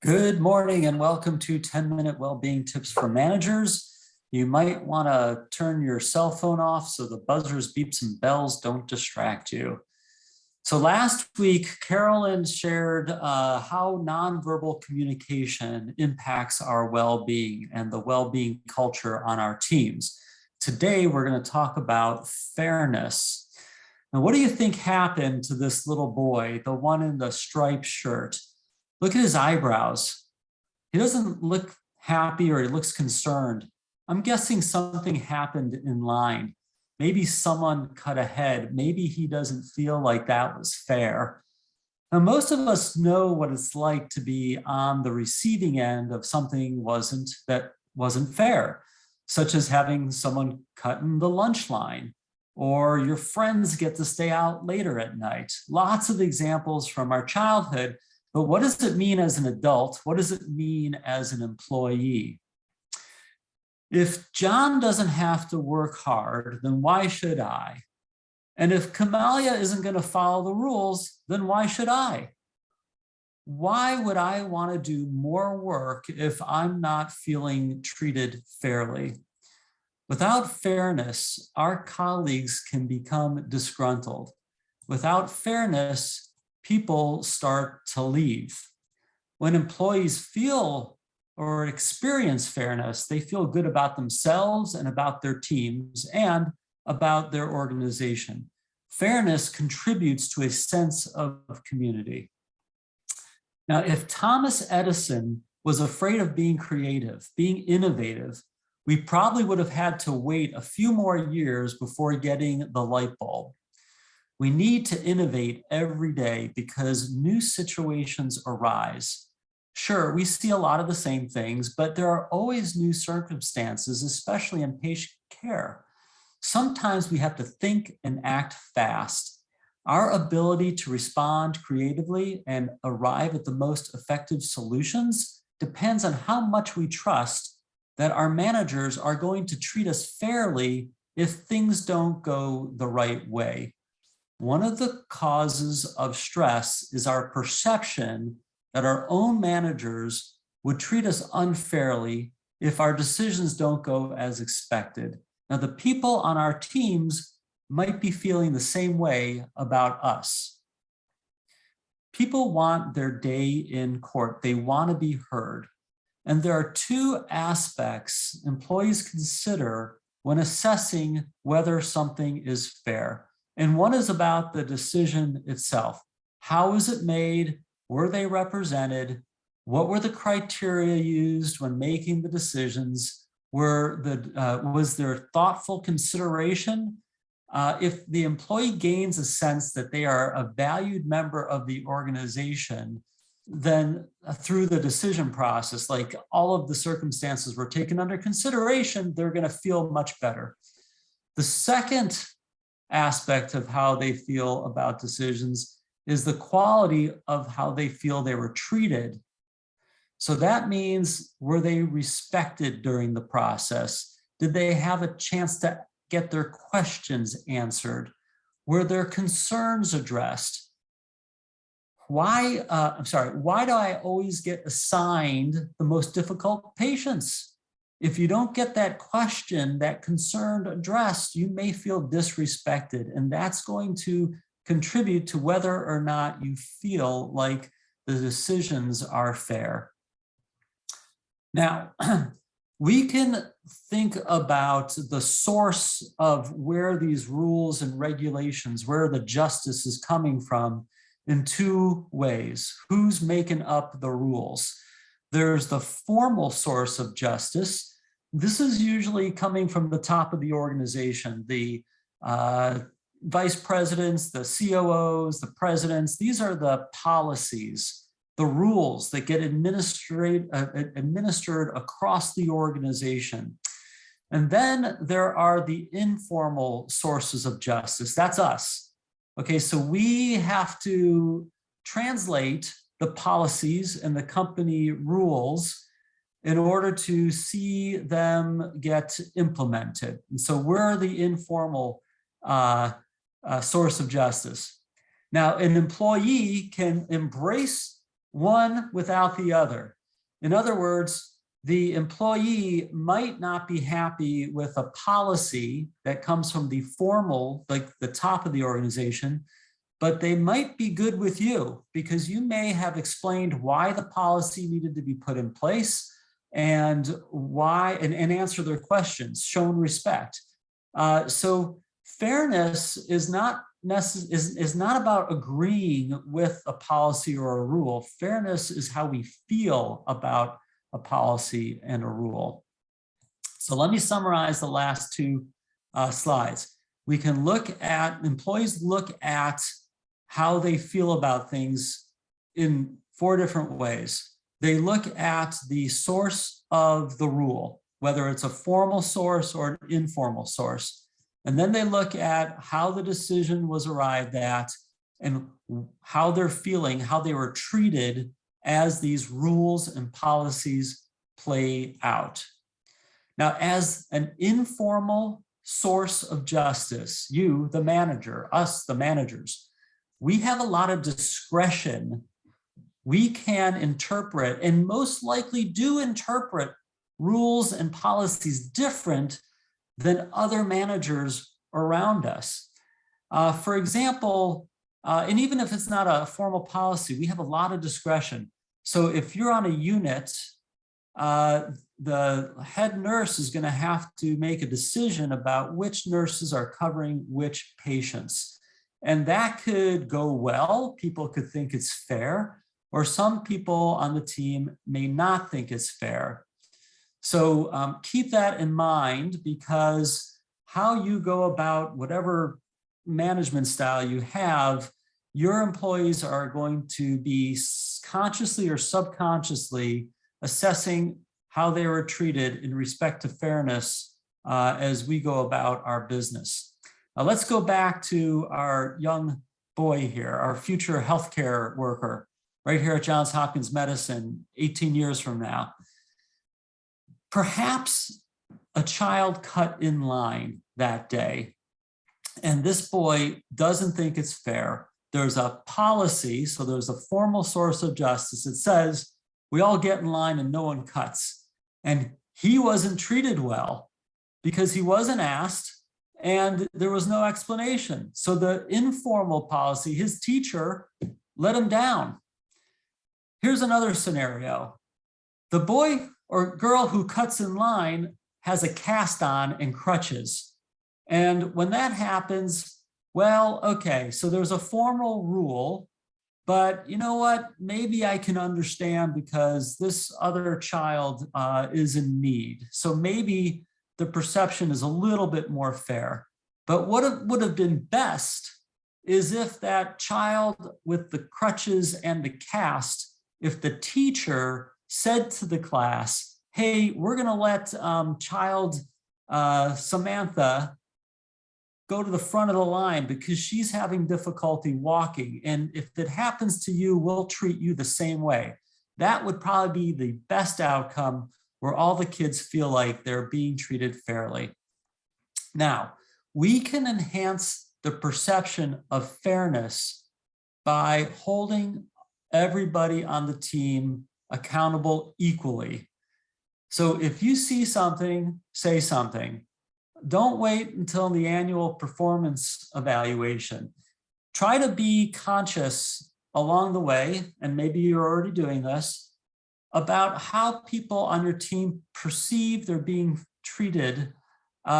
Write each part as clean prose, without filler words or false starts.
Good morning and welcome to 10-minute Wellbeing Tips for Managers. You might want to turn your cell phone off so the buzzers, beeps, and bells don't distract you. So last week, Carolyn shared how nonverbal communication impacts our well-being and the well-being culture on our teams. Today, we're going to talk about fairness. Now, what do you think happened to this little boy, the one in the striped shirt? Look at his eyebrows. He doesn't look happy or he looks concerned. I'm guessing something happened in line. Maybe someone cut ahead. Maybe he doesn't feel like that was fair. Now, most of us know what it's like to be on the receiving end of something that wasn't fair, such as having someone cut in the lunch line, or your friends get to stay out later at night. Lots of examples from our childhood. But what does it mean as an adult? What does it mean as an employee? If John doesn't have to work hard, then why should I? And if Kamalia isn't going to follow the rules, then why should I? Why would I want to do more work if I'm not feeling treated fairly? Without fairness, our colleagues can become disgruntled. Without fairness, people start to leave. When employees feel or experience fairness, they feel good about themselves and about their teams and about their organization. Fairness contributes to a sense of community. Now, if Thomas Edison was afraid of being creative, being innovative, we probably would have had to wait a few more years before getting the light bulb. We need to innovate every day because new situations arise. Sure, we see a lot of the same things, but there are always new circumstances, especially in patient care. Sometimes we have to think and act fast. Our ability to respond creatively and arrive at the most effective solutions depends on how much we trust that our managers are going to treat us fairly if things don't go the right way. One of the causes of stress is our perception that our own managers would treat us unfairly if our decisions don't go as expected. Now, the people on our teams might be feeling the same way about us. People want their day in court. They want to be heard. And there are two aspects employees consider when assessing whether something is fair. And one is about the decision itself. How was it made? Were they represented? What were the criteria used when making the decisions? Was there thoughtful consideration? If the employee gains a sense that they are a valued member of the organization, then through the decision process, like all of the circumstances were taken under consideration, they're going to feel much better. The second aspect of how they feel about decisions is the quality of how they feel they were treated. So that means, were they respected during the process? Did they have a chance to get their questions answered? Were their concerns addressed? Why do I always get assigned the most difficult patients? If you don't get that question, that concern addressed, you may feel disrespected, and that's going to contribute to whether or not you feel like the decisions are fair. Now, we can think about the source of where these rules and regulations, where the justice is coming from in two ways. Who's making up the rules? There's the formal source of justice. This is usually coming from the top of the organization, the vice presidents, the COOs, the presidents. These are the policies, the rules that get administered across the organization. And then there are the informal sources of justice. That's us. Okay, so we have to translate the policies and the company rules in order to see them get implemented. And so we're the informal source of justice. Now, an employee can embrace one without the other. In other words, the employee might not be happy with a policy that comes from the formal, like the top of the organization, but they might be good with you because you may have explained why the policy needed to be put in place and why, and answer their questions, shown respect. So fairness is not about agreeing with a policy or a rule. Fairness is how we feel about a policy and a rule. So let me summarize the last two slides. We can look at, employees look at how they feel about things in 4 different ways. They look at the source of the rule, whether it's a formal source or an informal source. And then they look at how the decision was arrived at and how they're feeling, how they were treated as these rules and policies play out. Now, as an informal source of justice, you, the manager, us, the managers, we have a lot of discretion. We can interpret, and most likely do interpret, rules and policies different than other managers around us. For example, and even if it's not a formal policy, we have a lot of discretion. So if you're on a unit, the head nurse is going to have to make a decision about which nurses are covering which patients. And that could go well. People could think it's fair, or some people on the team may not think it's fair. So keep that in mind, because how you go about whatever management style you have, your employees are going to be consciously or subconsciously assessing how they were treated in respect to fairness as we go about our business. Now let's go back to our young boy here, our future healthcare worker, right here at Johns Hopkins Medicine, 18 years from now. Perhaps a child cut in line that day, and this boy doesn't think it's fair. There's a policy, so there's a formal source of justice. It says we all get in line and no one cuts. And he wasn't treated well because he wasn't asked and there was no explanation. So the informal policy, his teacher let him down. Here's another scenario. The boy or girl who cuts in line has a cast on and crutches. And when that happens, well, okay, so there's a formal rule, but you know what? Maybe I can understand because this other child is in need. So maybe the perception is a little bit more fair. But what would have been best is if that child with the crutches and the cast, if the teacher said to the class, hey, we're going to let child Samantha go to the front of the line because she's having difficulty walking. And if it happens to you, we'll treat you the same way. That would probably be the best outcome, where all the kids feel like they're being treated fairly. Now, we can enhance the perception of fairness by holding everybody on the team accountable equally. So if you see something, say something. Don't wait until the annual performance evaluation. Try to be conscious along the way, and maybe you're already doing this, about how people on your team perceive they're being treated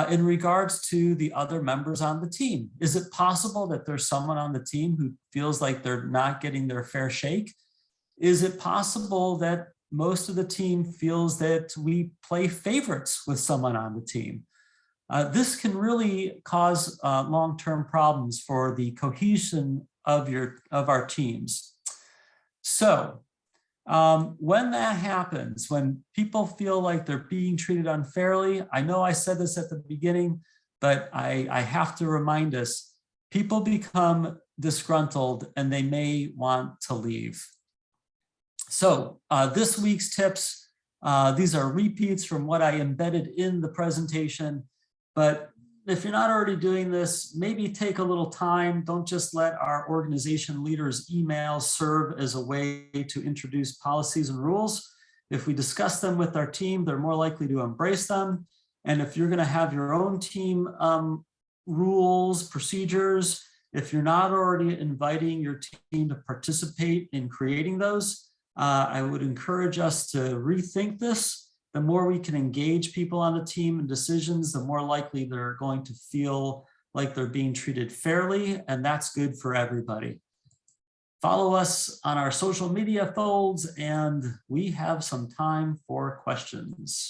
in regards to the other members on the team. Is it possible that there's someone on the team who feels like they're not getting their fair shake? Is it possible that most of the team feels that we play favorites with someone on the team? This can really cause long-term problems for the cohesion of our teams. So when that happens, when people feel like they're being treated unfairly, I know I said this at the beginning, but I have to remind us, people become disgruntled and they may want to leave. So this week's tips, these are repeats from what I embedded in the presentation. But if you're not already doing this, maybe take a little time. Don't just let our organization leaders' emails serve as a way to introduce policies and rules. If we discuss them with our team, they're more likely to embrace them. And if you're going to have your own team rules, procedures, if you're not already inviting your team to participate in creating those, I would encourage us to rethink this. The more we can engage people on the team and decisions, the more likely they're going to feel like they're being treated fairly, and that's good for everybody. Follow us on our social media folds, and we have some time for questions.